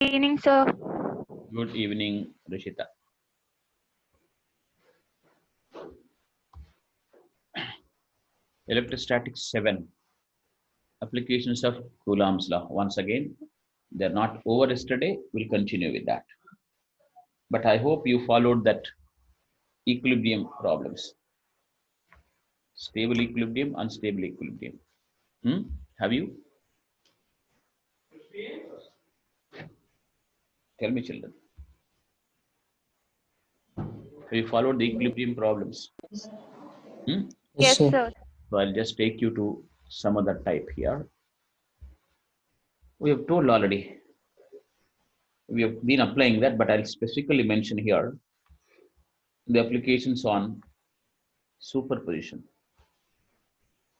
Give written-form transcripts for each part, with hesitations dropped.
Evening, sir. Good evening, Rishita. Electrostatics 7. Applications of Coulomb's law. Once again, they're not over yesterday. We'll continue with that. But I hope you followed that equilibrium problems. Stable equilibrium, unstable equilibrium. Have you? Tell me, children. Have you followed the equilibrium problems? Yes, Yes, sir. sir. So I'll just take you to some other type here. We have told already. We have been applying that, but I'll specifically mention here the applications on superposition.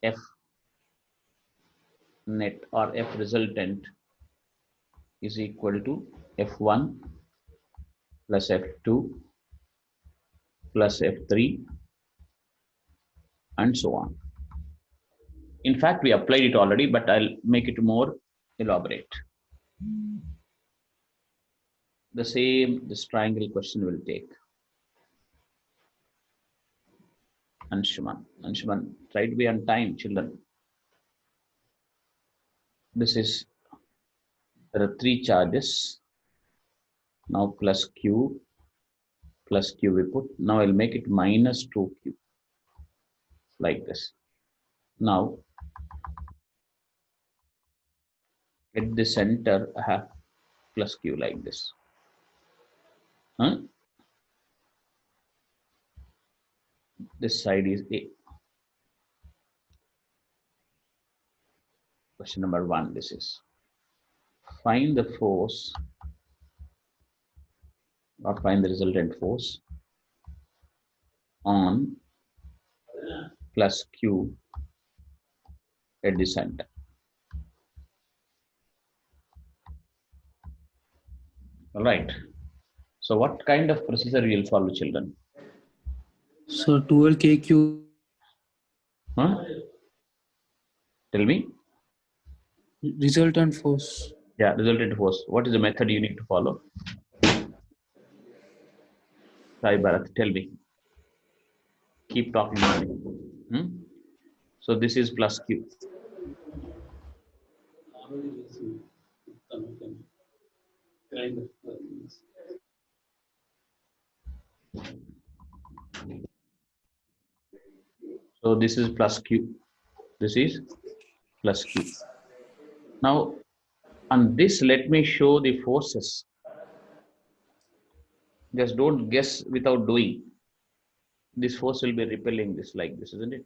F net or F resultant is equal to F1 plus F2 plus F3 and so on. In fact, we applied it already, but I'll make it more elaborate. This triangle question will take. Anshuman, try to be on time, children. There are 3 charges. Now plus Q we put. Now I'll make it minus 2Q. Like this. Now, at the center, I have plus Q like this. This side is A. Question number 1, this is. Find the force, or find the resultant force on plus Q at the center. All right. So what kind of procedure will follow, children? So 12 kQ. Tell me. Resultant force. Yeah, resultant force. What is the method you need to follow? Sai Bharat, tell me. Keep talking to me. So this is plus Q. So this is plus Q. This is plus Q. Now, on this, let me show the forces. Just don't guess without doing. This force will be repelling this like this, isn't it?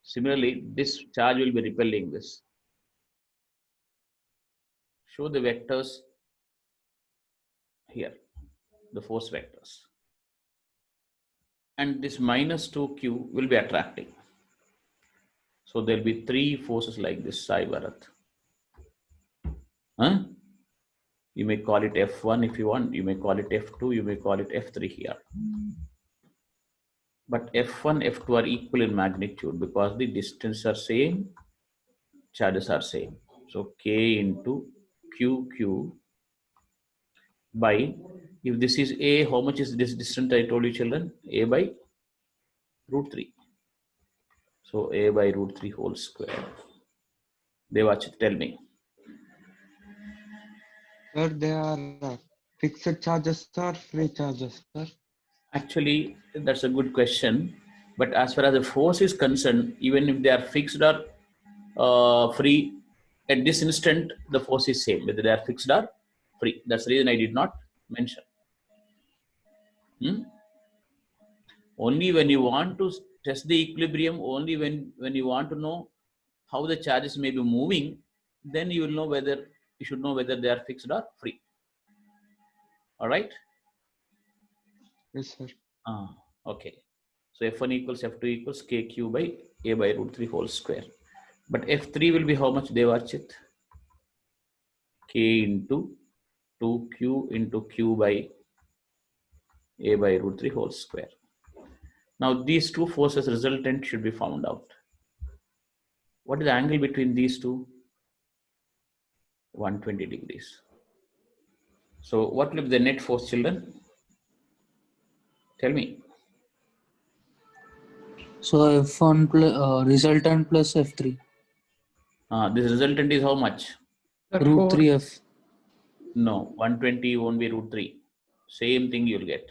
Similarly, this charge will be repelling this. Show the vectors here, the force vectors. And this minus 2Q will be attracting. So there'll be 3 forces like this, Sai Bharat. You may call it F1 if you want, you may call it F2, you may call it F3 here. But F1, F2 are equal in magnitude because the distance are same, charges are same. So K into QQ by, if this is A, how much is this distance I told you, children? A by root 3. So A by root 3 whole square. Devachit, tell me. Sir, they are fixed charges or free charges, sir? Actually, that's a good question. But as far as the force is concerned, even if they are fixed or free, at this instant, the force is same, whether they are fixed or free. That's the reason I did not mention. Only when you want to test the equilibrium, only when you want to know how the charges may be moving, then you will know whether, you should know whether they are fixed or free. All right? Yes, sir. Okay. So F1 equals F2 equals KQ by A by root 3 whole square. But F3 will be how much, Devachit? K into 2Q into Q by A by root 3 whole square. Now these two forces resultant should be found out. What is the angle between these two? 120 degrees. So what will be the net force, children? Tell me. So F1 plus resultant plus F3. This resultant is how much? Root 3F. No, 120 won't be root 3. Same thing you'll get.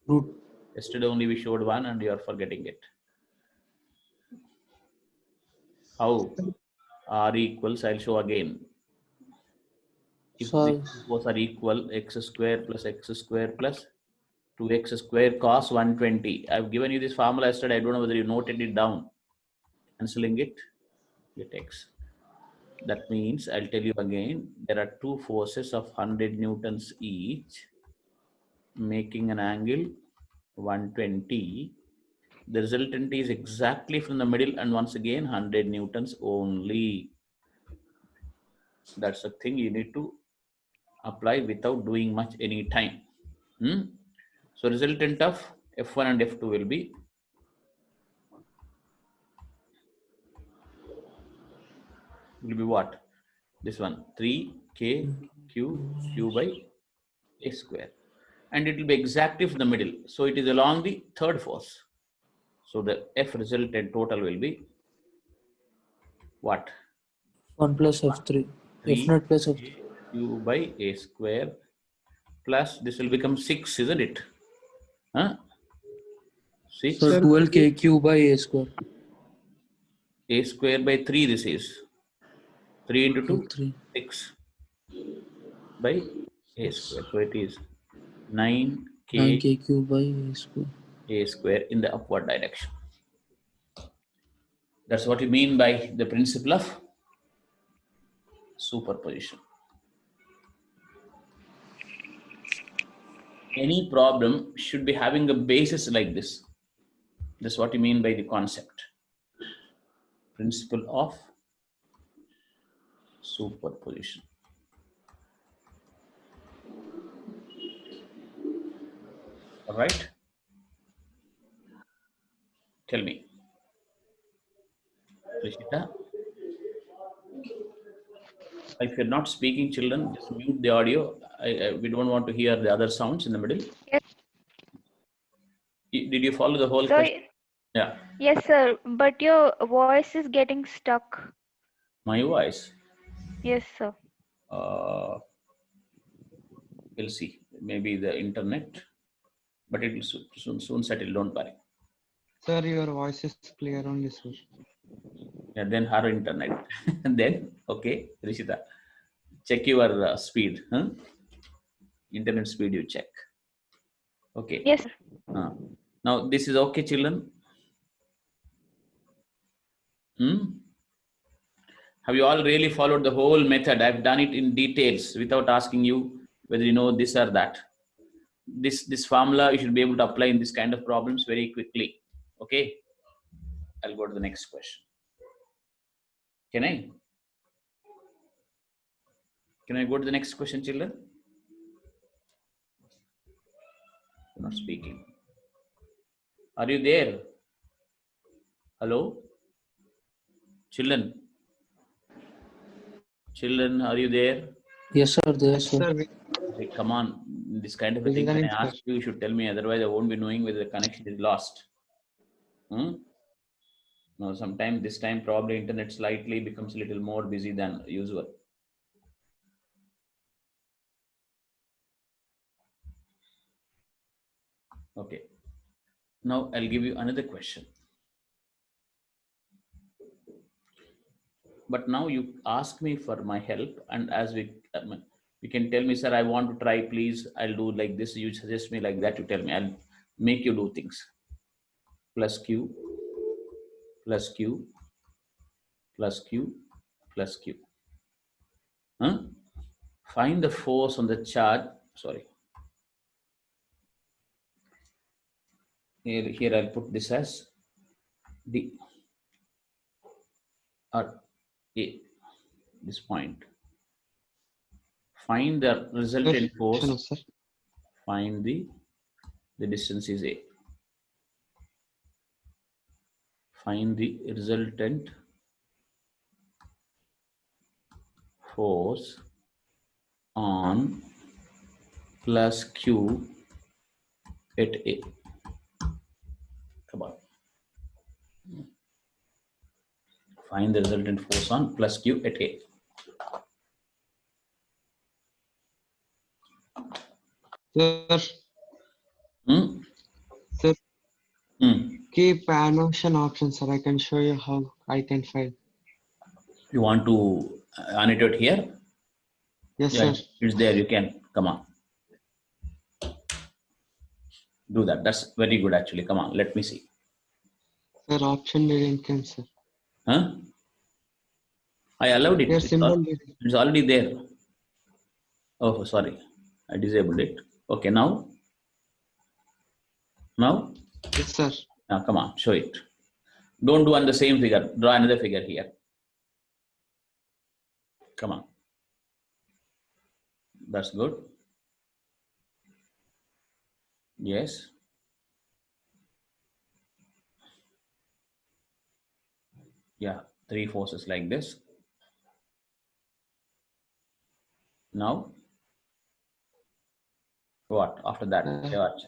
Root. Yesterday only we showed one and you are forgetting it. How? R equals, I'll show again. If So the both are equal, x square plus 2x square cos 120. I've given you this formula yesterday. I don't know whether you noted it down. Cancelling it, get x. That means, I'll tell you again, there are two forces of 100 newtons each, making an angle 120. The resultant is exactly from the middle, and once again 100 newtons only. That's the thing you need to apply without doing much any time. So resultant of F1 and F2 will be what? This one, 3kq by a square, and it will be exactly from the middle, so it is along the third force. So the F resultant total will be what? 1 plus F3. F naught plus F3. 3q by a square plus this will become 6, isn't it? 6. So 12kq by a square. A square by 3, this is 3 into 2, 3. 6 by a square. So it is 9k 9kq by a square. a square in the upward direction. That's what you mean by the principle of superposition. Any problem should be having a basis like this. That's what you mean by the concept. Principle of superposition. All right. Tell me. Rishita, if you're not speaking, children, just mute the audio. We don't want to hear the other sounds in the middle. Yes. Did you follow the whole So, question? Yeah. yes, sir. But your voice is getting stuck. My voice. Yes, sir. We'll see. Maybe the internet, but it will soon settle. Don't worry. Sir, your voice is clear only, sir. Yeah, then her internet. And then, okay, Rishita, check your speed. Internet speed you check. Okay. Yes, sir. Now, this is okay, children? Have you all really followed the whole method? I've done it in details without asking you whether you know this or that. This formula you should be able to apply in this kind of problems very quickly. Okay. I'll go to the next question. Can I go to the next question, children? You're not speaking. Are you there? Hello? Children? Children, are you there? Yes, sir. There, Yes, sir. sir. Hey, come on. This kind of a thing, when I ask you, you should tell me. Otherwise, I won't be knowing whether the connection is lost. No, sometimes this time probably internet slightly becomes a little more busy than usual. Okay. Now I'll give you another question. But now you ask me for my help, and as you can tell me, sir, I want to try, please. I'll do like this. You suggest me like that. You tell me. I'll make you do things. Plus Q, plus Q, plus Q, plus Q. Find the force on the charge. Sorry. Here I'll put this as D or A, this point. Find the resultant force. No, sir. Find the distance is A. Find the resultant force on plus Q at A. Come on. Find the resultant force on plus Q at A. Sir, Hmm? sir, Hmm. keep annotation option, sir. I can show you how I can find. You want to annotate here? Yes, Yeah, sir. it's there. You can. Come on. Do that. That's very good actually. Come on. Let me see. Sir, option didn't come, sir. Huh? I allowed Your it. symbol didn't. It's already there. Oh, sorry. I disabled it. Okay, now? Now? Yes, sir. Now, come on. Show it. Don't do on the same figure. Draw another figure here. Come on. That's good. Yes. Yeah. Three forces like this. Now? What? After that? Watch.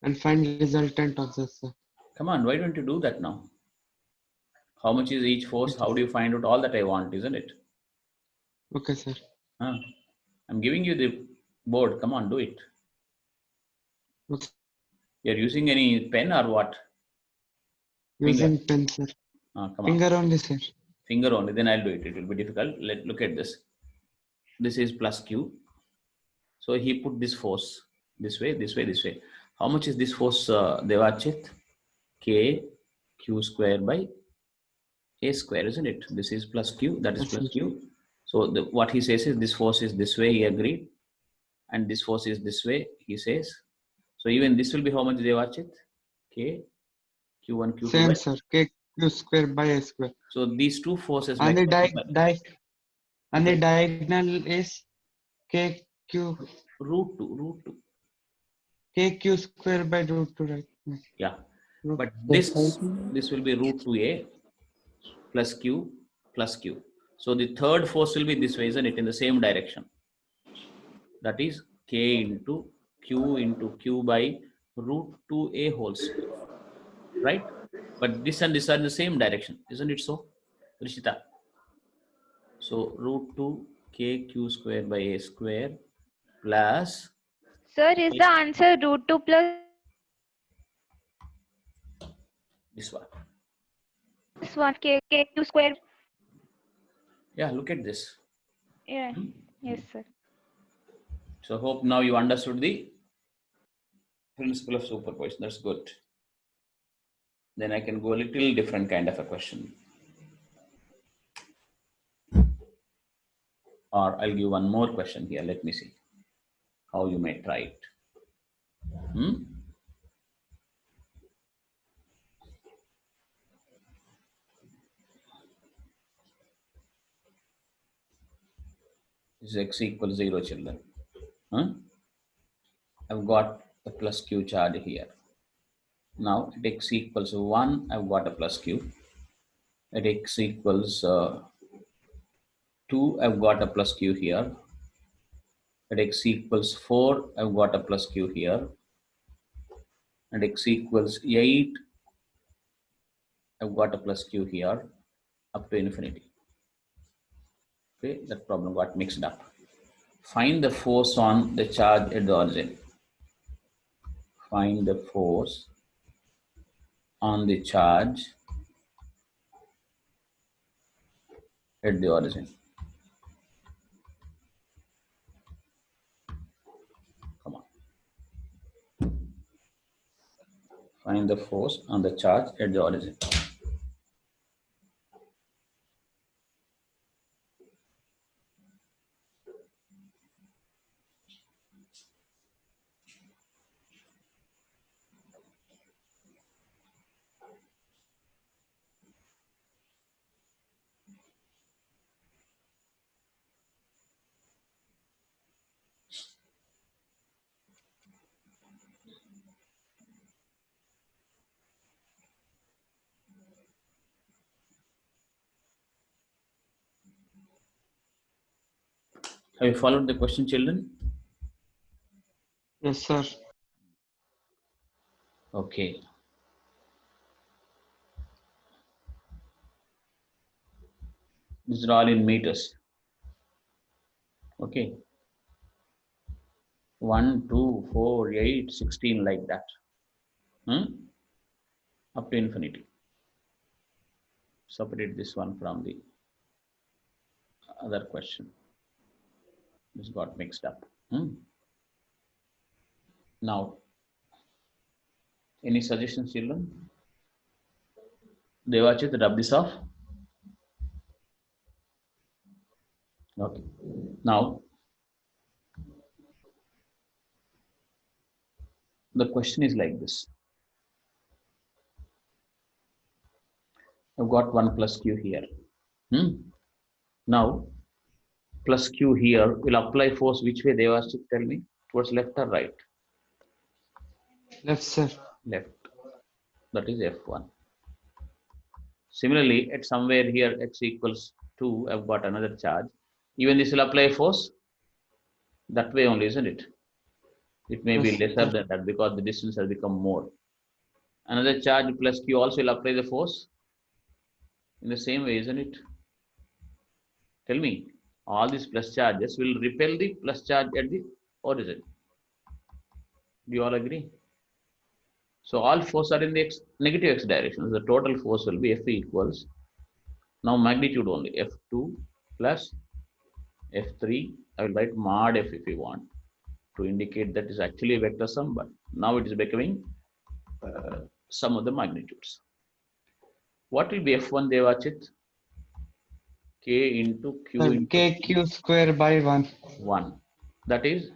And find resultant of this, sir. Come on. Why don't you do that now? How much is each force? How do you find out all that I want, isn't it? Okay, sir. Huh? I'm giving you the board. Come on, do it. Okay. You're using any pen or what? Using pen, sir. Come on. Finger only, sir. Finger only. Then I'll do it. It will be difficult. Look at this. This is plus Q. So he put this force this way, this way, this way. How much is this force, Devachit? K Q square by A square, isn't it? This is plus Q. That is Yes, plus sir. Q. So what he says is this force is this way. He agreed. And this force is this way, he says. So even this will be how much, Devachit? K Q1, Q2 Same, by. sir. K Q square by A square. So these two forces And like the diagonal is K Q root 2. K Q square by root 2, right? Yeah. Root. But this will be root 2A plus Q plus Q. So the third force will be this way, isn't it? In the same direction. That is K into Q by root 2A whole square. Right? But this and this are in the same direction, isn't it so? Rishita. So root 2 KQ square by A square plus. Sir, is the answer root 2 plus This one. 1 k2 square? Yeah, look at this. Yeah. Yes, sir. So hope now you understood the principle of superposition. That's good. Then I can go a little different kind of a question. Or I'll give one more question here. Let me see how you may try it. Is x equals 0, children? I've got a plus q charge here. Now at x equals 1, I've got a plus q. At x equals 2, I've got a plus q here. At x equals 4, I've got a plus q here. At x equals 8, I've got a plus q here up to infinity. Okay, that problem got mixed up. Find the force on the charge at the origin. Find the force on the charge at the origin. Come on. Find the force on the charge at the origin. Have you followed the question, children? Yes, sir. Okay. These are all in meters. Okay. 1, 2, 4, 8, 16, like that. Up to infinity. Separate this one from the other question. This got mixed up. Now, any suggestions, children? Devachit, rub this off. Okay. Now, the question is like this. I've got 1 plus q here. Now, plus q here will apply force which way, Devachit, tell me? Towards left or right? Left, sir. Left. That is F1. Similarly, at somewhere here x equals 2, I've got another charge. Even this will apply force that way only, isn't it? It may be Yes, lesser sir. than that because the distance has become more. Another charge plus q also will apply the force in the same way, isn't it? Tell me, all these plus charges will repel the plus charge at the origin. Do you all agree? So all force are in the negative x direction. The total force will be F equals, now magnitude only, F2 plus F3. I will write mod F if you want to indicate that is actually a vector sum, but now it is becoming sum of the magnitudes. What will be F1, Devachit? K into Q Sir, into KQ square by 1 1. That is,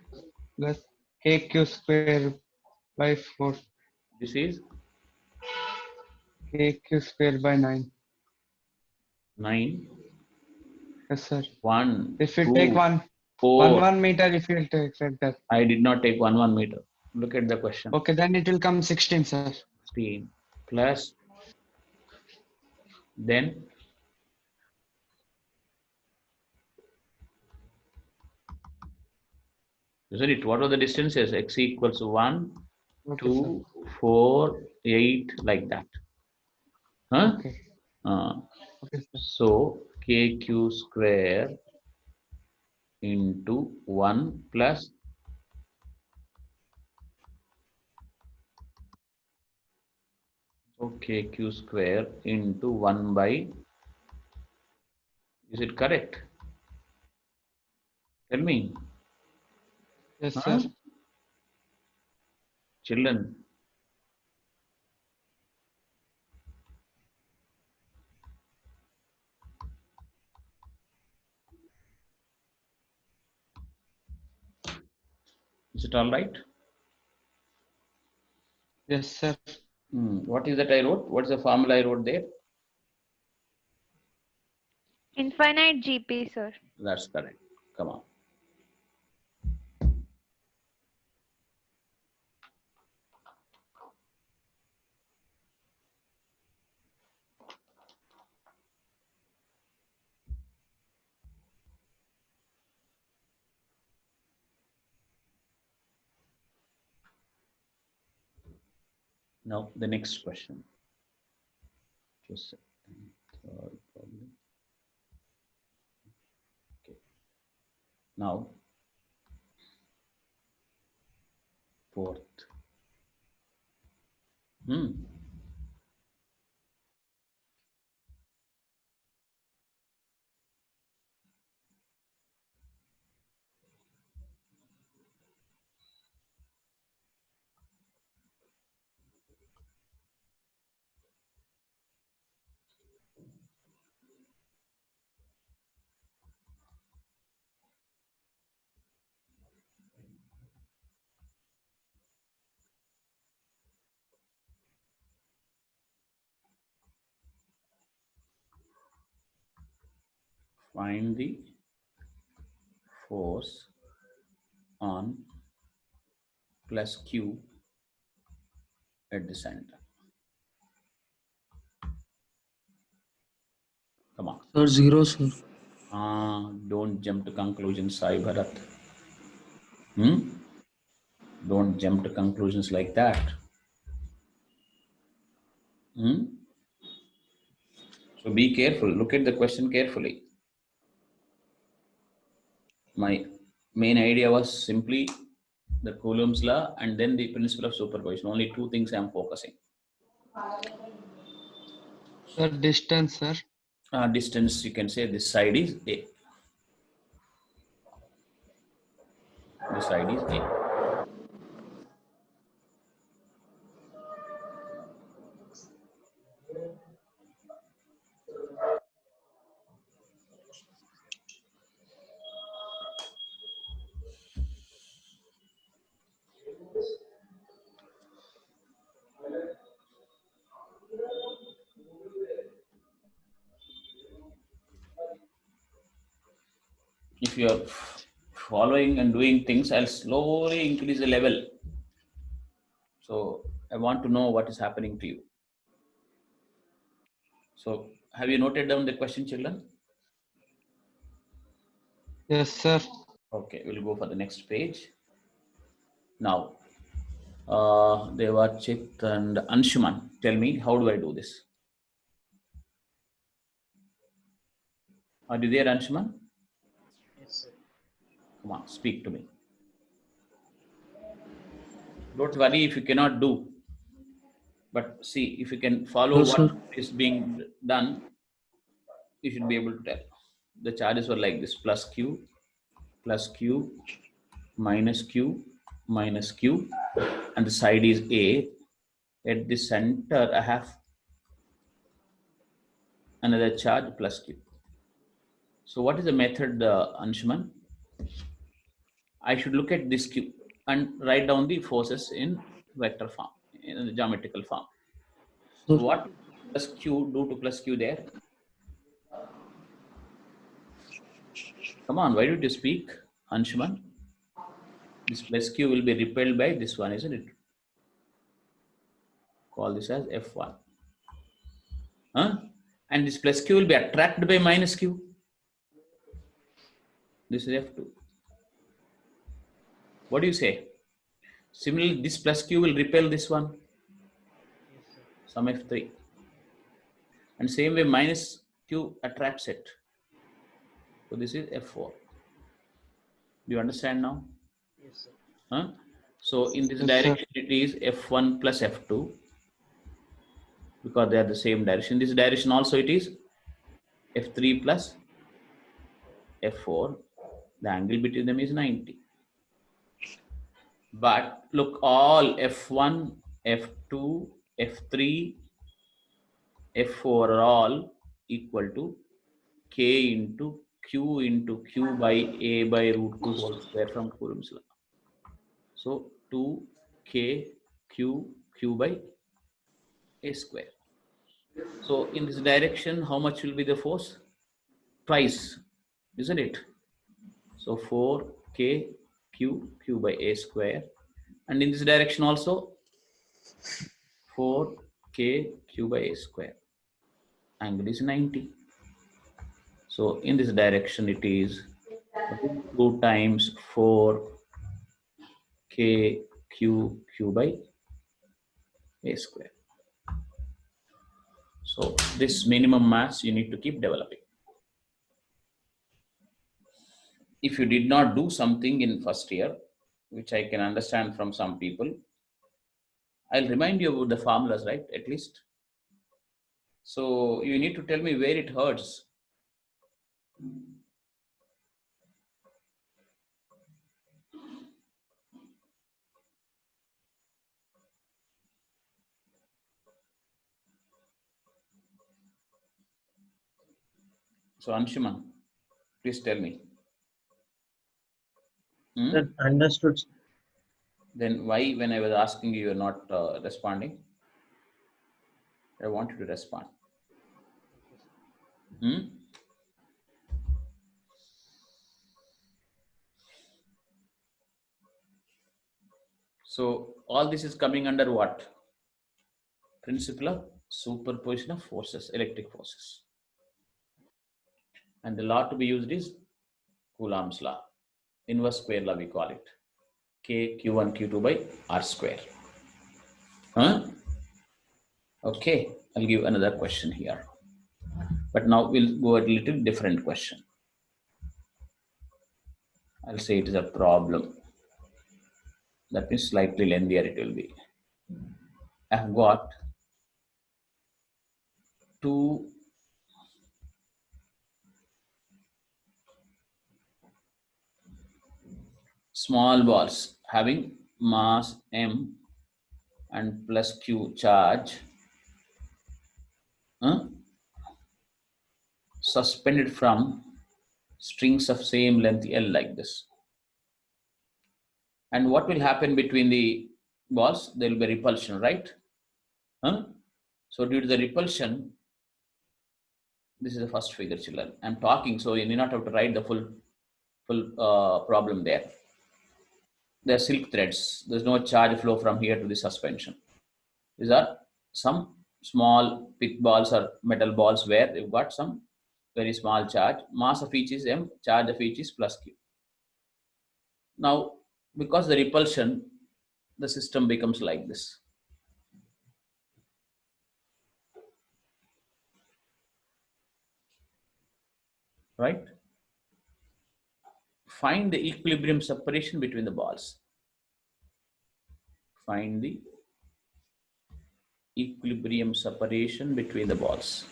plus KQ square by 4. this is KQ square by 9. 9. Yes, sir. 1, If you 2, take 1 4. meter, if you take like that. I did not take 1 meter. Look at the question. Okay, then it will come 16, sir. 16 plus, then isn't it? What are the distances? X equals 1, Okay, sir. 2, 4, 8, like that. Huh? Okay. Okay, sir. So KQ square into 1 plus KQ square into 1 by, is it correct? Tell me. Yes, Huh? sir. Children. Is it all right? Yes, sir. What is that I wrote? What's the formula I wrote there? Infinite GP, sir. That's correct. Come on. Now the next question. Just second, third, probably. Okay. Now fourth. Find the force on plus Q at the center. Come on. Sir, 0, sir. Don't jump to conclusions, Sai Bharat. Don't jump to conclusions like that. So be careful. Look at the question carefully. My main idea was simply the Coulomb's law and then the principle of superposition. Only two things I am focusing. The distance, sir. Distance, you can say this side is A. This side is A. If you are following and doing things, I'll slowly increase the level. So I want to know what is happening to you. So have you noted down the question, children? Yes, sir. Okay, we'll go for the next page. Now, Devachit and Anshuman, tell me, how do I do this? Are you there, Anshuman? Yes, sir. Come on, speak to me. Don't worry if you cannot do. But see, if you can follow Yes, what sir. is being done, you should be able to tell. The charges were like this: plus Q, minus Q, minus Q, and the side is A. At the center, I have another charge plus Q. So what is the method, Anshuman? I should look at this Q and write down the forces in vector form, in the geometrical form. So what plus Q do to plus Q there? Come on, why don't you speak, Anshuman? This plus Q will be repelled by this one, isn't it? Call this as F1. And this plus Q will be attracted by minus Q. This is F2. What do you say? Similarly, this plus Q will repel this one. Yes, sir. Some F3. And same way minus Q attracts it. So this is F4. Do you understand now? Yes, sir. So in this Yes, direction, it is F1 plus F2 because they are the same direction. In this direction also it is F3 plus F4. The angle between them is 90. But look, all F1, F2, F3, F4 are all equal to K into Q by A by root 2 whole square from Coulomb's law. So 2K Q by A square. So in this direction, how much will be the force? Twice, isn't it? So 4K Q by A square. And in this direction also, 4K Q by A square. Angle is 90. So in this direction, it is 2 times 4K Q by A square. So this minimum mass you need to keep developing. If you did not do something in first year, which I can understand from some people, I'll remind you about the formulas, right? At least. So you need to tell me where it hurts. So Anshuman, please tell me. Sir, understood. Then why, when I was asking you, you're not responding? I want you to respond. So all this is coming under what? Principle of superposition of forces, electric forces. And the law to be used is Coulomb's law. Inverse square law we call it. K Q1 Q2 by R square. Huh? Okay, I'll give another question here. But now we'll go a little different question. I'll say it is a problem. That means slightly lengthier it will be. I've got two small balls having mass m and plus q charge suspended from strings of same length L like this. And what will happen between the balls? There will be repulsion, right? So due to the repulsion, this is the first figure, children. I'm talking, so you need not have to write the full problem there. There are silk threads. There's no charge flow from here to the suspension. These are some small pith balls or metal balls where you've got some very small charge. Mass of each is m, charge of each is plus q. Now, because the repulsion, the system becomes like this. Right? Find the equilibrium separation between the balls. Find the equilibrium separation between the balls.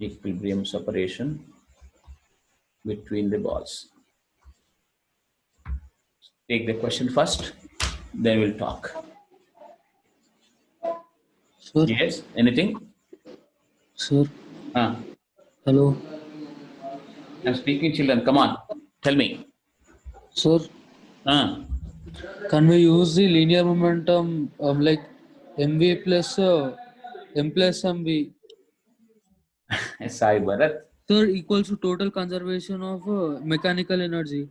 Equilibrium separation between the balls. Take the question first, then we'll talk. Sir. Yes, anything? Sir. Hello. I'm speaking, children. Come on, tell me. Sir. Can we use the linear momentum like mv plus m plus mv? Sai Bharat. Sir, equals to total conservation of mechanical energy.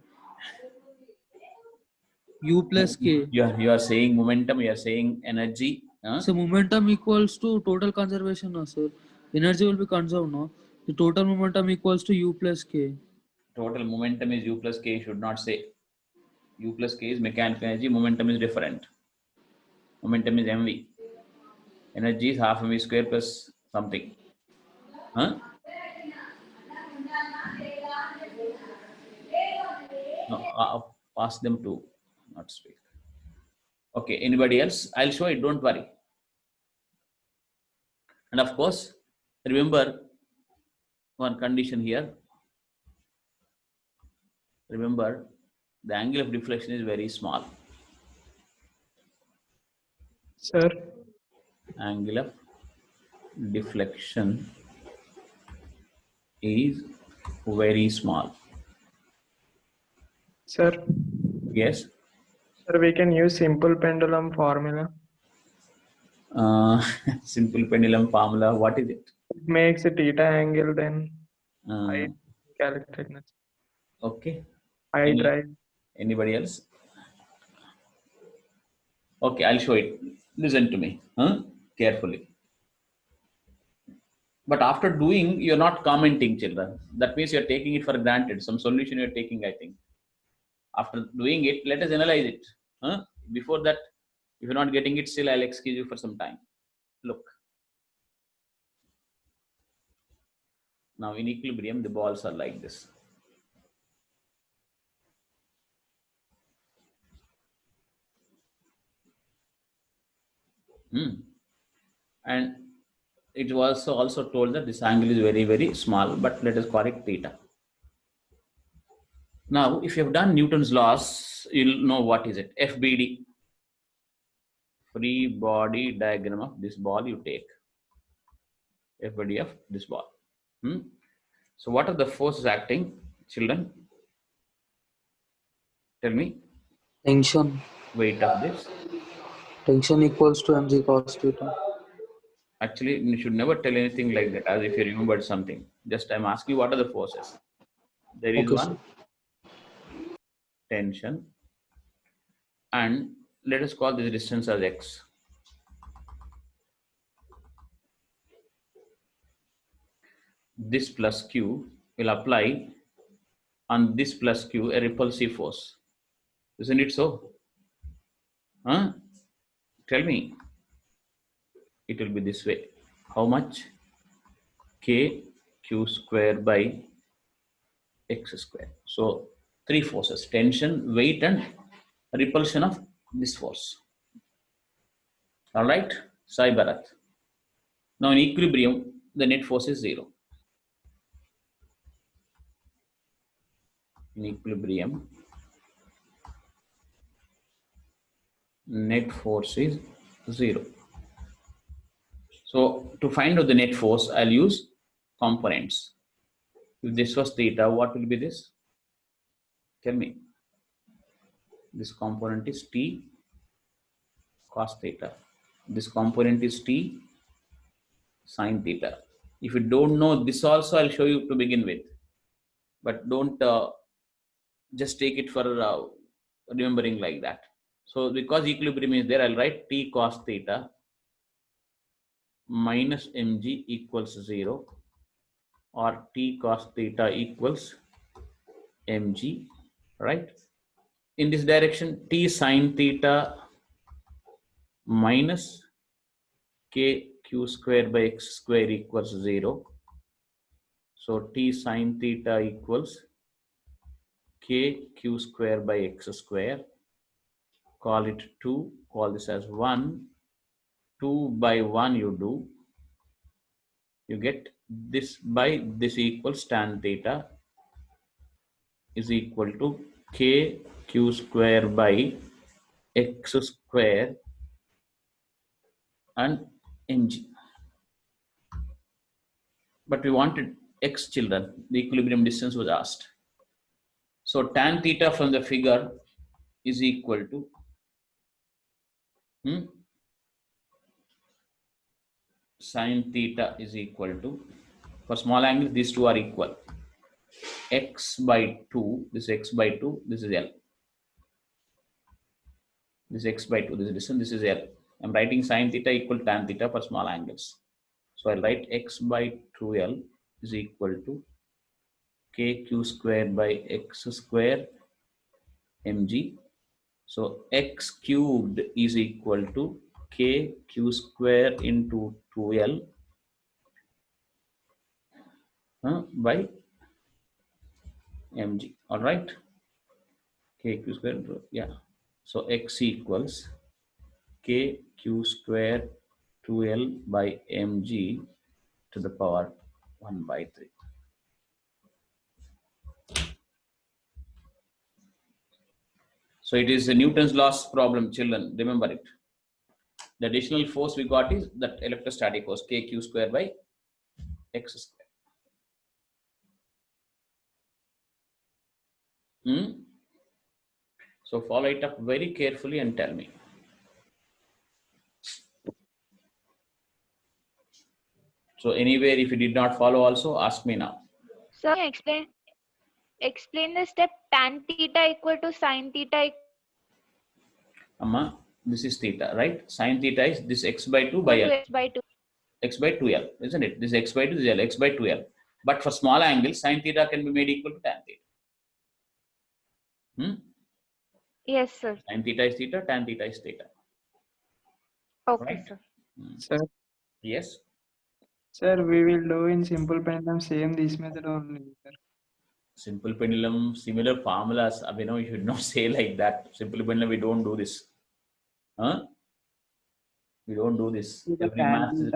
U plus k. You are saying momentum. You are saying energy. So momentum equals to total conservation, no, sir. Energy will be conserved, no. The total momentum equals to U plus k. Total momentum is U plus k. You should not say U plus k is mechanical energy. Momentum is different. Momentum is mv. Energy is half mv square plus something. No, ask them to not speak. Okay, anybody else? I'll show it, don't worry. And of course, remember one condition here. Remember, the angle of deflection is very small. Sir. Angle of deflection is very small. Sir. Yes. Sir, we can use simple pendulum formula. Simple pendulum formula. What is it? It makes a theta angle, then I calculate. Okay. I try. Anybody else? Okay, I'll show it. Listen to me carefully. But after doing, you're not commenting, children. That means you're taking it for granted. Some solution you're taking, I think. After doing it, let us analyze it. Before that, if you're not getting it, still I'll excuse you for some time. Look. Now in equilibrium, the balls are like this. And it was also told that this angle is very, very small, but let us correct theta. Now, if you have done Newton's laws, you'll know what is it. FBD, free body diagram of this ball you take. FBD of this ball. So what are the forces acting, children? Tell me. Tension. Weight of this. Tension equals to mg cos theta. Actually, you should never tell anything like that as if you remembered something. Just I'm asking what are the forces. There is one. Tension, and let us call this distance as x. this plus Q will apply on this plus Q a repulsive force. Isn't it so? Huh? Tell me. It will be this way. How much? K Q square by X square. So 3 forces: tension, weight, and repulsion of this force. All right, Sai Bharat. Now in equilibrium, the net force is 0. In equilibrium, net force is 0. So to find out the net force, I'll use components. If this was theta, what will be this? Tell me. This component is T cos theta. This component is T sin theta. If you don't know this also, I'll show you to begin with. But don't just take it for remembering like that. So because equilibrium is there, I'll write T cos theta minus mg equals 0, or T cos theta equals mg, right? In this direction, T sin theta minus k q square by x square equals 0. So T sin theta equals k q square by x square. Call it 2, call this as 1. 2 by 1 you do. You get this by this equals tan theta is equal to k q square by x square and mg. But we wanted x, children. The equilibrium distance was asked. So tan theta from the figure is equal to sin theta is equal to, for small angles these two are equal, x by 2, this x by 2, this is L. This x by 2, this is distance, this is L. I'm writing sin theta equal to tan theta for small angles. So I'll write x by 2L is equal to kq square by x square mg. So x cubed is equal to kq square into 2L by mg. All right, kq square into, yeah. So x equals kq square 2L by mg to the power 1 by 3. So it is a Newton's laws problem, children. Remember it. The additional force we got is that electrostatic force, kq square by x square. So follow it up very carefully and tell me. So anywhere, if you did not follow also, ask me now. Sir, explain the step tan theta equal to sin theta. Amma, this is theta, right? Sin theta is this x by 2 by L. X by 2. X by 2L, isn't it? This x by 2 is L, x by 2L. But for small angles, sin theta can be made equal to tan theta. Yes, sir. Sin theta is theta, tan theta is theta. Okay, Right? sir. Sir, Yes. sir, we will do in simple pendulum same this method only, sir. Simple pendulum, similar formulas. You should not say like that. Simple pendulum, we don't do this. We don't do this. Every math is...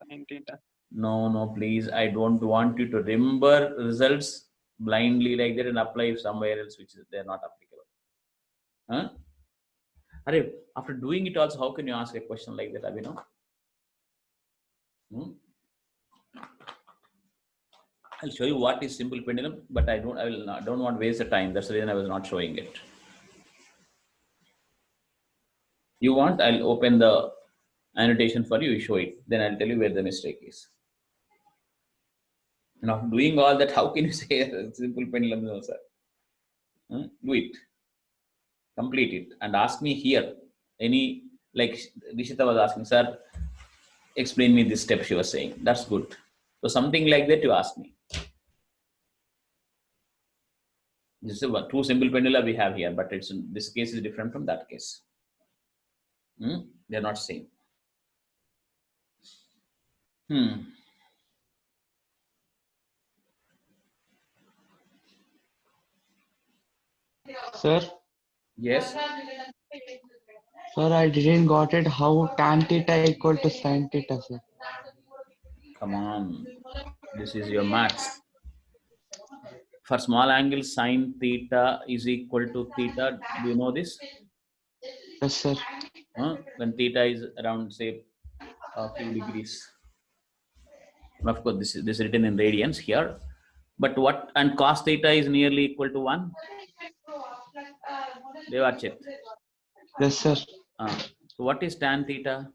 Sin theta. No, please. I don't want you to remember results blindly like that and apply somewhere else which they're not applicable. After doing it also, how can you ask a question like that, Abhinav? I'll show you what is simple pendulum, but I don't want to waste the time. That's the reason I was not showing it. You want, I'll open the annotation for you, show it. Then I'll tell you where the mistake is. Now, doing all that, how can you say a simple pendulum, no, sir? Do it. Complete it. And ask me here. Like Rishita was asking, sir, explain me this step she was saying. That's good. So something like that you ask me. This is a two simple pendula we have here, but this case is different from that case. They are not same. Sir, Yes. sir, I didn't got it. How tan theta equal to sin theta, sir? Come on. This is your maths. For small angle, sine theta is equal to theta. Do you know this? Yes, sir. When theta is around, say, a few degrees. Of course, this is written in radians here. But what, and cos theta is nearly equal to 1. Devachit. Yes, sir. So what is tan theta?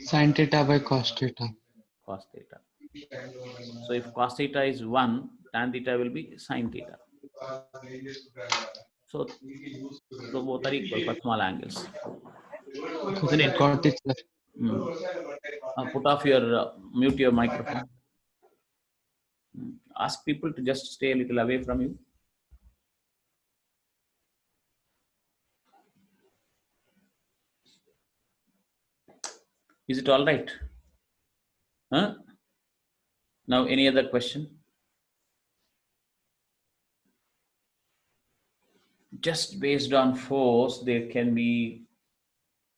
Sin theta by cos theta. Cos theta. So if cos theta is 1, tan theta will be sin theta. So both are equal for small angles. Okay, sir, got it, sir. Put off your, mute your microphone. Ask people to just stay a little away from you. Is it all right? Now, any other question? Just based on force, there can be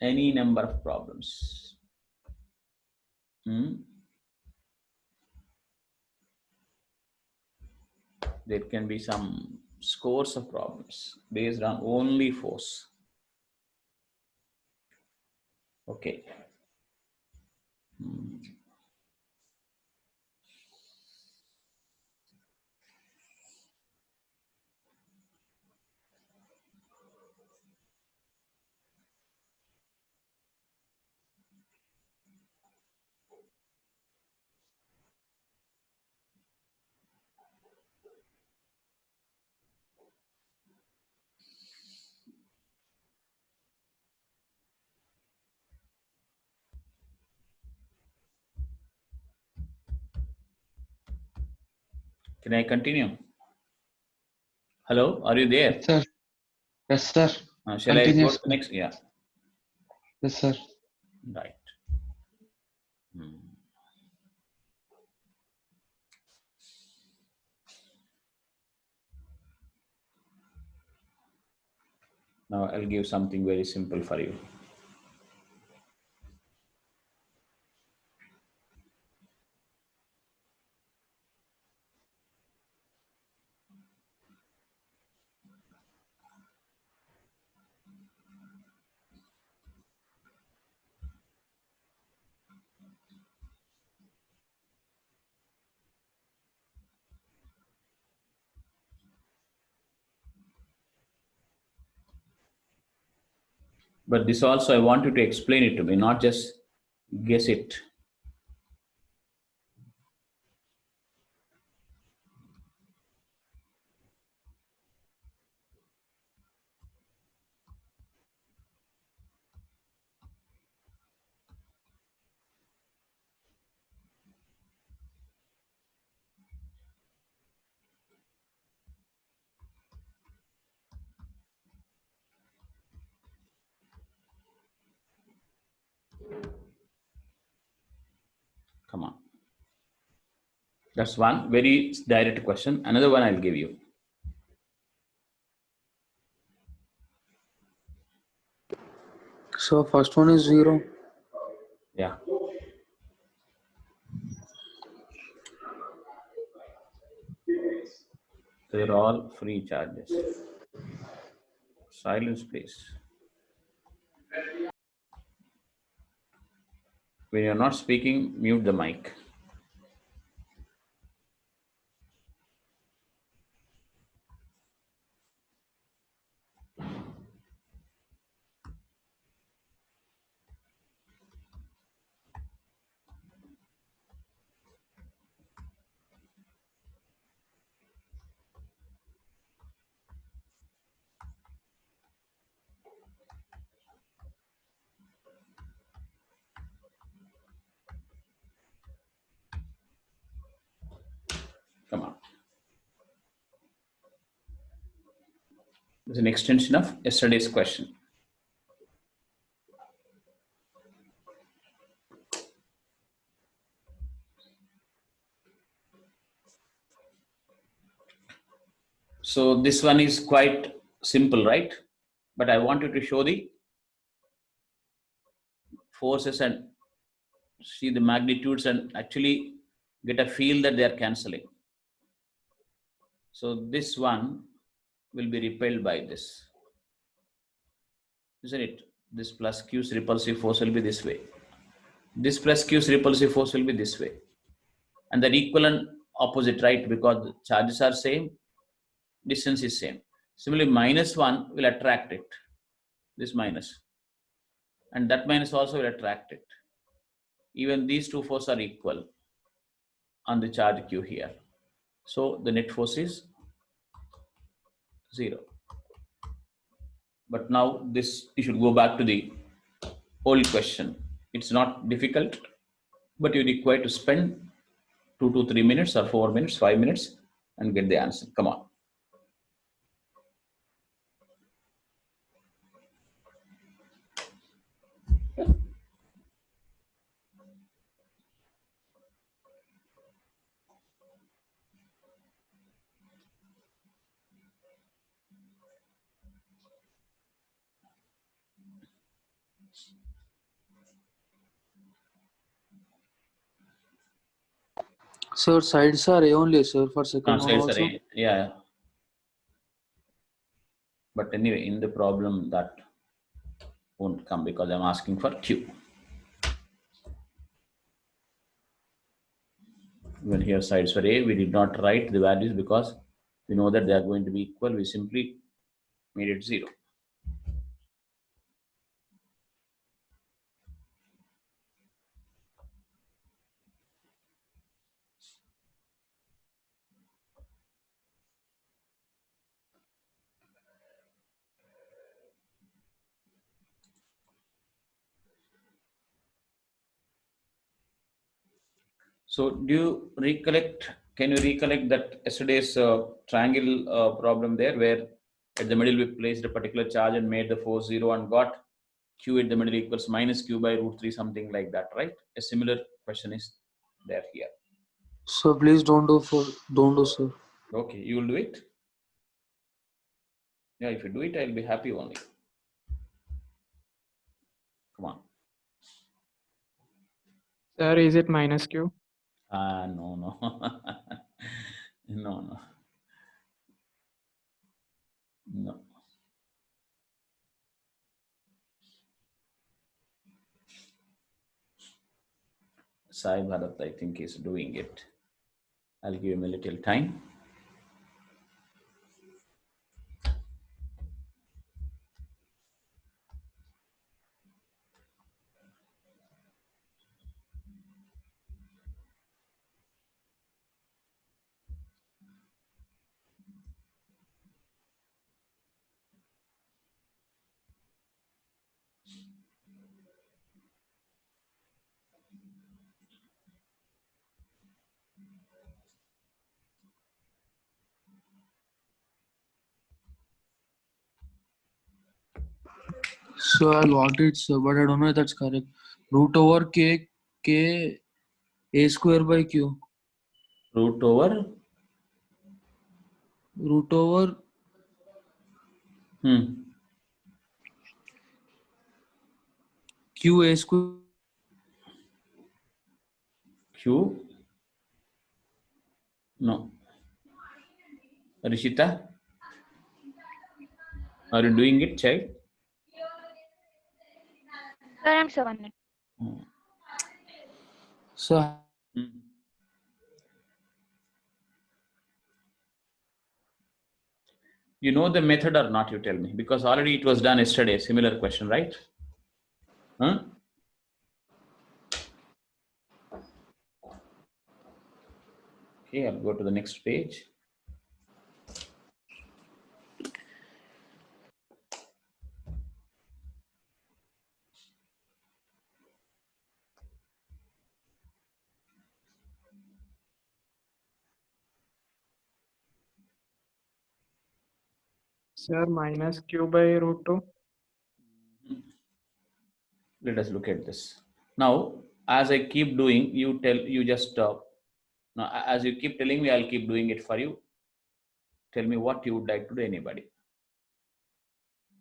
any number of problems. There can be some scores of problems based on only force. Okay. Can I continue? Hello, are you there? Yes, sir. Yes, sir. Shall I Continue, go to the sir. next? Yeah. Yes, sir. Right. Now I'll give something very simple for you. But this also, I want you to explain it to me, not just guess it. Come on. That's one very direct question. Another one I'll give you. So first one is 0. Yeah. They're all free charges. Silence, please. When you're not speaking, mute the mic. It's an extension of yesterday's question. So this one is quite simple, right? But I wanted to show the forces and see the magnitudes and actually get a feel that they are cancelling. So this one will be repelled by this, isn't it? This plus Q's repulsive force will be this way. This plus Q's repulsive force will be this way. And the equivalent opposite, right? Because the charges are same, distance is same. Similarly, -1 will attract it, this minus. And that minus also will attract it. Even these two forces are equal on the charge Q here. So the net force is 0. But now this, you should go back to the old question. It's not difficult, but you require to spend 2 to 3 minutes or 4 minutes, 5 minutes and get the answer. Come on. Sir, sides are A only, sir, for second one Sides also. are A, yeah. But anyway, in the problem that won't come because I'm asking for Q. When here sides for A, we did not write the values because we know that they are going to be equal. We simply made it 0. So do you recollect, can you recollect that yesterday's triangle problem there where at the middle we placed a particular charge and made the force 0 and got Q at the middle equals minus Q by √3, something like that, right? A similar question is there here. So please don't do, sir. Okay, you will do it? Yeah, if you do it, I'll be happy only. Come on. Sir, is it minus Q? No. No. Sai Bharat, I think, is doing it. I'll give him a little time. So I got it, sir, but I don't know if that's correct. Root over K A square by Q. Root over Q A square. Q. No. Rishita, are you doing it, child? Sir, I'm 7. So You know the method or not, you tell me, because already it was done yesterday, similar question, right? Huh? Okay, I'll go to the next page. Sir, minus q by root 2. Let us look at this. Now, as I keep doing, you just now, as you keep telling me, I'll keep doing it for you. Tell me what you would like to do, anybody.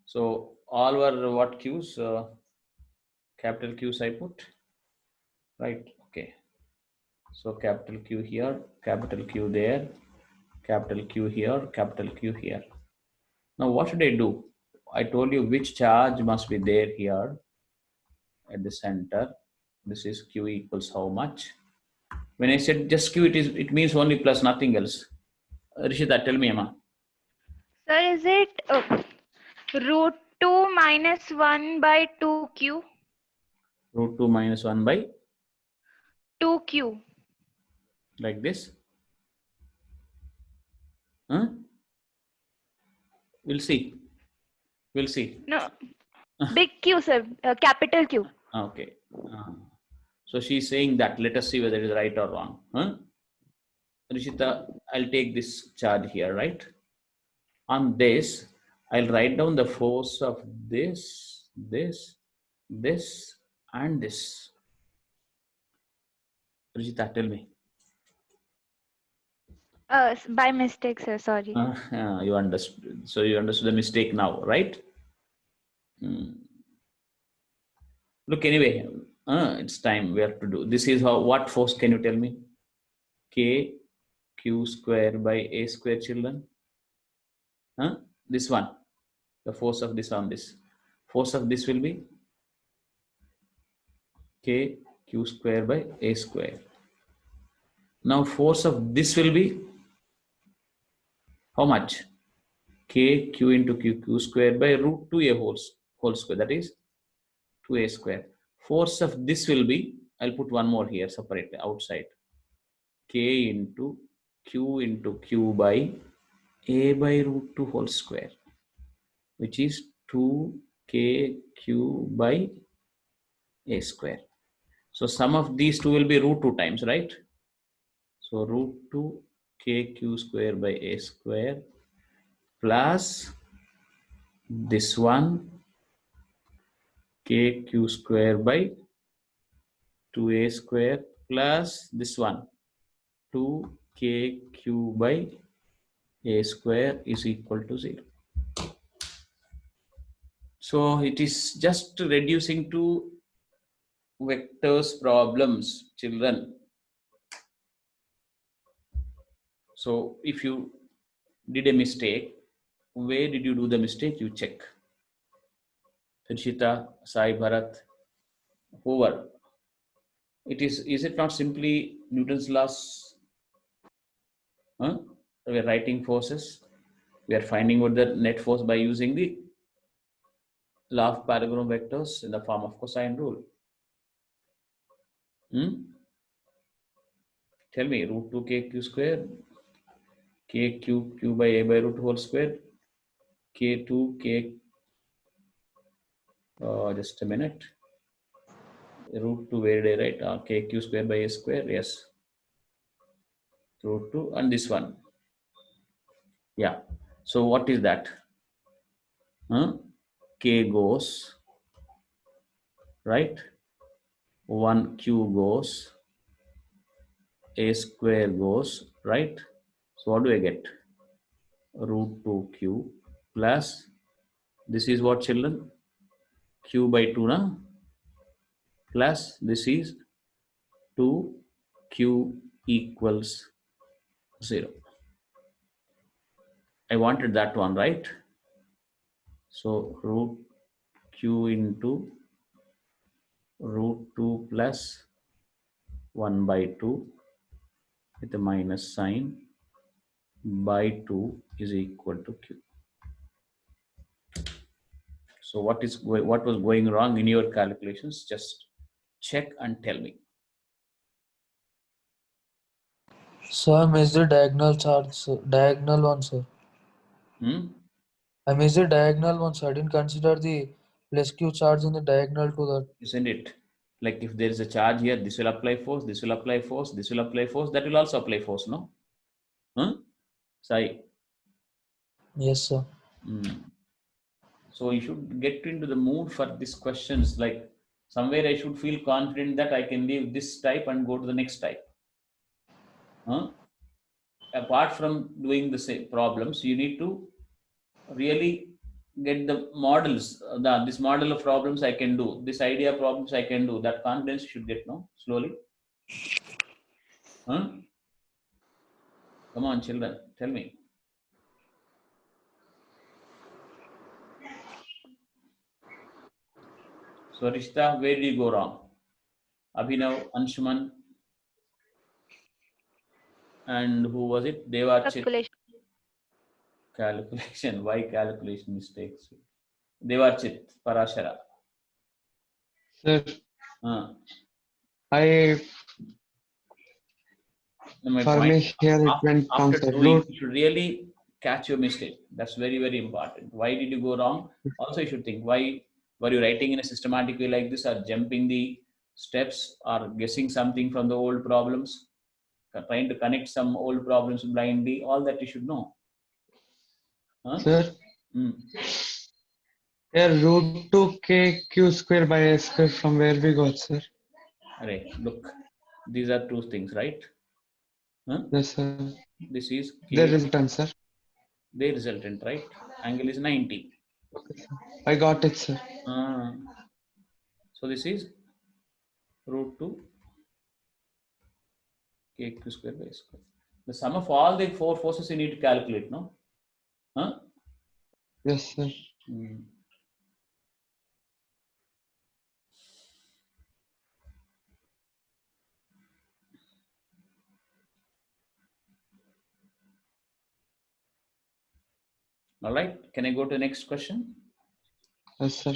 So all were what Q's? Capital Q's I put, right? Okay. So capital Q here, capital Q there, capital Q here, capital Q here. Now what should I do? I told you which charge must be there here at the center. This is Q equals how much? When I said just Q, it means only plus, nothing else. Rishita, tell me, Emma. Sir, is it root 2 minus 1 by 2q? Root 2 minus 1 by 2q. like this. Huh? We'll see. We'll see. No, big Q, sir. Capital Q. Okay. So she's saying that. Let us see whether it is right or wrong. Huh? Rishita, I'll take this charge here, right? On this, I'll write down the force of this, this, this, and this. Rishita, tell me. By mistake, sir. Sorry. You understood. So you understood the mistake now, right? Look, anyway, it's time. We have to do. This is how. What force can you tell me? K Q square by A square, children. This one. The force of this on this. Force of this will be K Q square by A square. Now force of this will be how much? K Q into Q square by root 2A whole square. That is 2A square. Force of this will be, I'll put one more here separately outside. K into Q by A by root 2 whole square, which is 2KQ by A square. So sum of these two will be root 2 times, right? So root 2 KQ square by A square plus this one KQ square by 2A square plus this one 2KQ by A square is equal to 0. So it is just reducing to vectors problems, children. So if you did a mistake, where did you do the mistake? You check. Rishita, Sai, Bharat, whoever. Is it not simply Newton's laws? We are writing forces. We are finding out the net force by using the law of parallelogram vectors in the form of cosine rule. Tell me, root 2 KQ square, KQ by A by root whole square, K2 K, just a minute, root 2 where did I write? KQ square by A square, yes, root 2, and this one. Yeah, so what is that? K goes, right? 1Q goes, A square goes, right? So what do I get? Root 2Q plus, this is what, children? Q by 2, na? Plus this is 2Q equals 0. I wanted that one, right? So root Q into root 2 plus 1 by 2 with a minus sign by 2 is equal to Q. So what was going wrong in your calculations? Just check and tell me. So I missed the diagonal charge, sir. Diagonal one, sir. I missed the diagonal one, sir. I didn't consider the plus Q charge in the diagonal to that. Isn't it? Like if there is a charge here, this will apply force, this will apply force, this will apply force, that will also apply force, no? Sai? Yes, sir. So you should get into the mood for these questions. Like somewhere I should feel confident that I can leave this type and go to the next type. Apart from doing the same problems, you need to really get the models. This model of problems I can do. This idea problems I can do. That confidence you should get, no? Slowly. Come on, children. Tell me. So, Rishta, where did you go wrong? Abhinav, Anshuman, and who was it? Devarchit. Calculation. Why calculation mistakes? Devarchit, Parashara. Sir, Uh, I my for point, me here it went wrong, after sir. doing, you should really catch your mistake. That's very, very important. Why did you go wrong? Also, you should think, why were you writing in a systematic way like this, or jumping the steps, or guessing something from the old problems, trying to connect some old problems blindly? All that you should know. Sir, Hmm. here root 2k q square by a square from where we got, sir. Right. Look, these are two things, right? Yes, sir. This is The K, resultant, sir. the resultant, right? Angle is 90. I got it, sir. So this is root 2 k q square by square. The sum of all the four forces you need to calculate, no? Yes, sir. All right. Can I go to the next question? Yes, sir.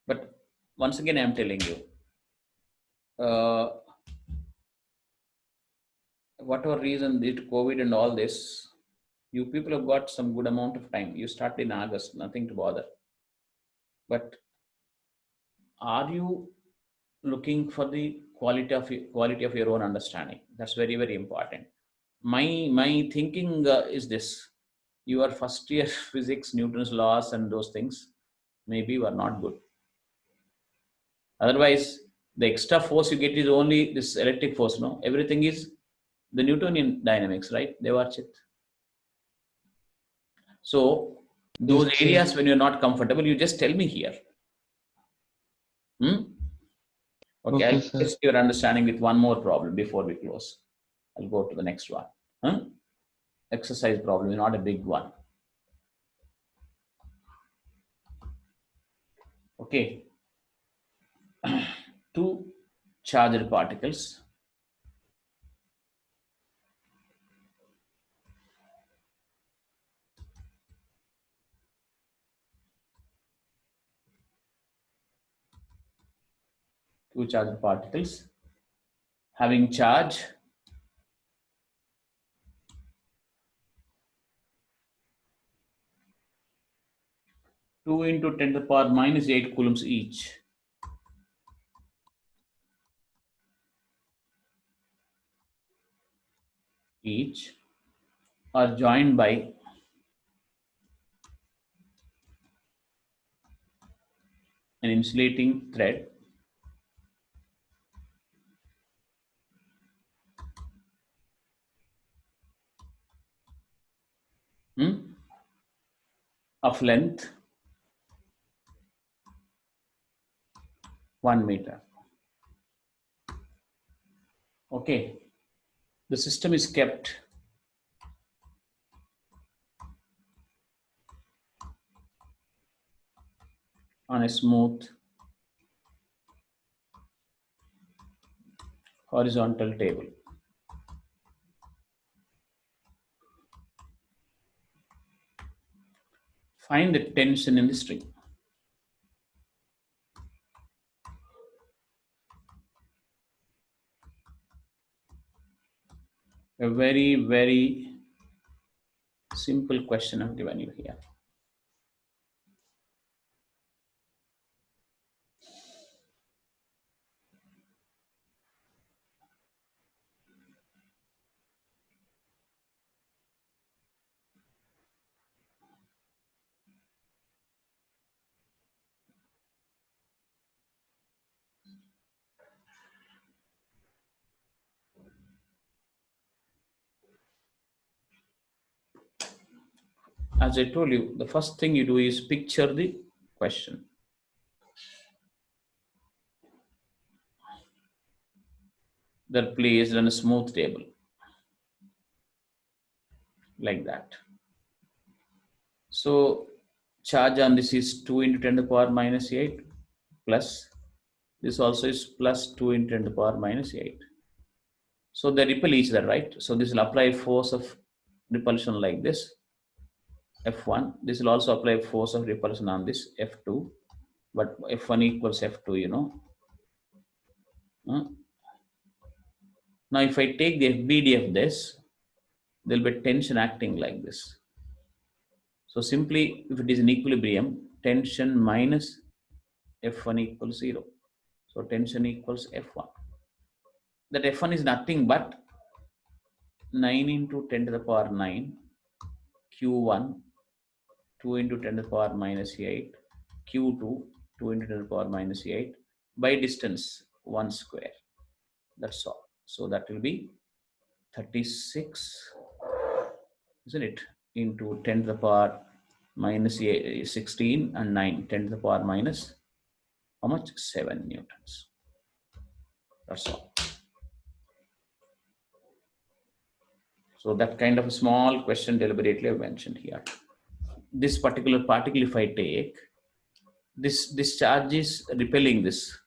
But once again, I'm telling you, whatever reason due to COVID and all this, you people have got some good amount of time. You started in August, nothing to bother. But are you looking for the quality of your own understanding? That's very, very important. My thinking is this: your first year physics, Newton's laws, and those things maybe were not good. Otherwise, the extra force you get is only this electric force. No, everything is the Newtonian dynamics, right? Devarchit. So those Yes, areas sir. when you're not comfortable, you just tell me here. Okay, I'll Okay, sir. test your understanding with one more problem before we close. I'll go to the next one. Exercise problem, not a big one. Okay. Two charged particles. Two charged particles having charge 2 into 10 to the power minus 8 coulombs each. Are joined by an insulating thread of length 1 meter. Okay, the system is kept on a smooth horizontal table. Find the tension in the string. A very, very simple question I've given you here. as I told you, the first thing you do is picture the question. They're placed on a smooth table like that. So charge on this is 2 into 10 to the power minus 8 plus this also is plus 2 into 10 to the power minus 8. So they repel each other, right? So this will apply force of repulsion like this, F1. This will also apply force of repulsion on this, F2. But F1 equals F2, you know. Now if I take the FBD of this, there will be tension acting like this. So simply, if it is in equilibrium, tension minus F1 equals 0. So tension equals F1. That F1 is nothing but 9 into 10 to the power 9, Q1, 2 into 10 to the power minus 8, Q2, 2 into 10 to the power minus 8, by distance, 1 square. That's all. So that will be 36, isn't it, into 10 to the power minus 16 and 9, 10 to the power minus, how much? 7 newtons. That's all. So that kind of a small question deliberately I mentioned here. This particular particle, if I take, this charge is repelling this.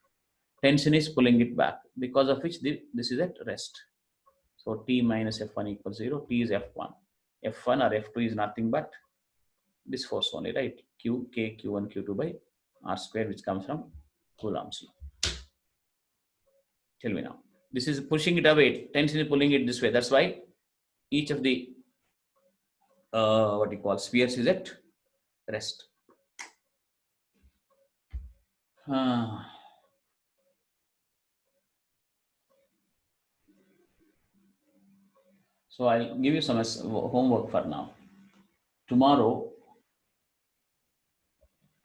Tension is pulling it back, because of which this is at rest. So T minus F1 equals 0. T is F1. F1 or F2 is nothing but this force only, right? Q, K, Q1, Q2 by R square, which comes from Coulomb's law. Tell me now. This is pushing it away. Tension is pulling it this way. That's why each of the what you call spheres is at rest. So I'll give you some homework for now. Tomorrow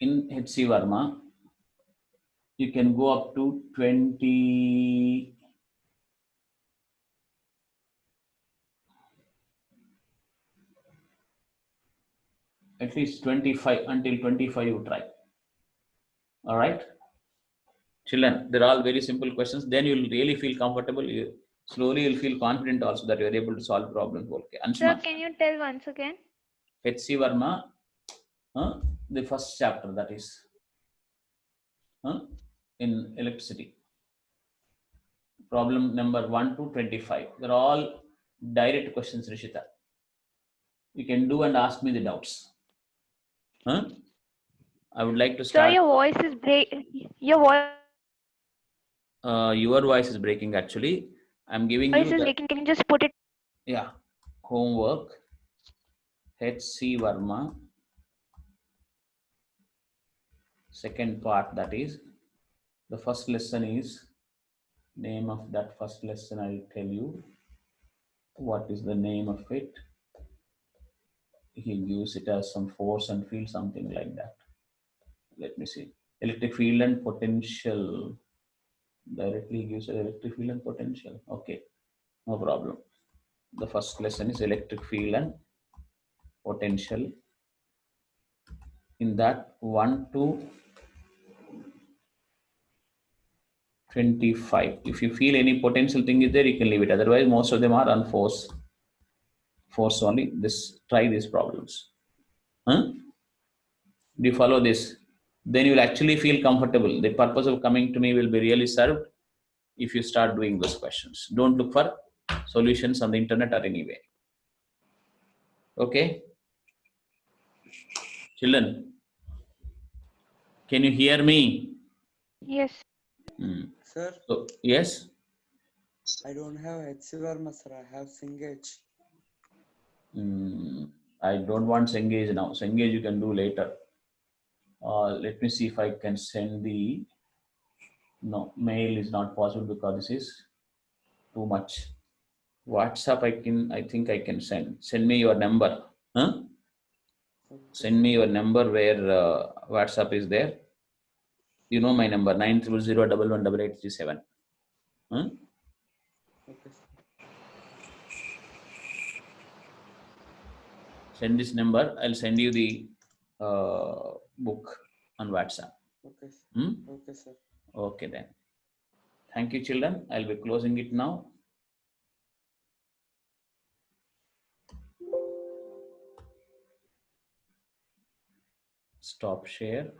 in HC Verma, you can go up to 20. At least 25, until 25 you try. All right, children, they're all very simple questions. Then you'll really feel comfortable. Slowly you'll feel confident also that you're able to solve problems. Okay, Sir, can you tell once again? HC Verma, the first chapter, that is in electricity. Problem number 1 to 25. They're all direct questions, Rishita. You can do and ask me the doubts. I would like to start. Sir, your voice is your voice is breaking actually. I'm giving voice you is the, breaking. Can you just put it? Yeah, homework, HC Verma, second part, that is, the first lesson is, name of that first lesson, I'll tell you. What is the name of it? He gives it as some force and field, something like that. Let me see. Electric field and potential. Directly gives electric field and potential. Okay, no problem. The first lesson is electric field and potential. In that 1 to 25. If you feel any potential thing is there, you can leave it. Otherwise, most of them are on force. Force only. Try these problems. Do you follow this? Then you will actually feel comfortable. The purpose of coming to me will be really served if you start doing those questions. Don't look for solutions on the internet or anywhere. Okay? Children, can you hear me? Yes. Sir, So, yes? I don't have HC Verma, sir. I have Cengage. I don't want Cengage now. Cengage you can do later. Let me see if I can send the... No, mail is not possible because this is too much. WhatsApp I think I can send. Send me your number. Okay. Send me your number where WhatsApp is there. You know my number, 900118837. Okay. Send this number. I'll send you the book on WhatsApp. Okay, sir. Hmm? Okay, sir. Okay then. Thank you, children. I'll be closing it now. Stop share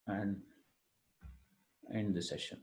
and end the session.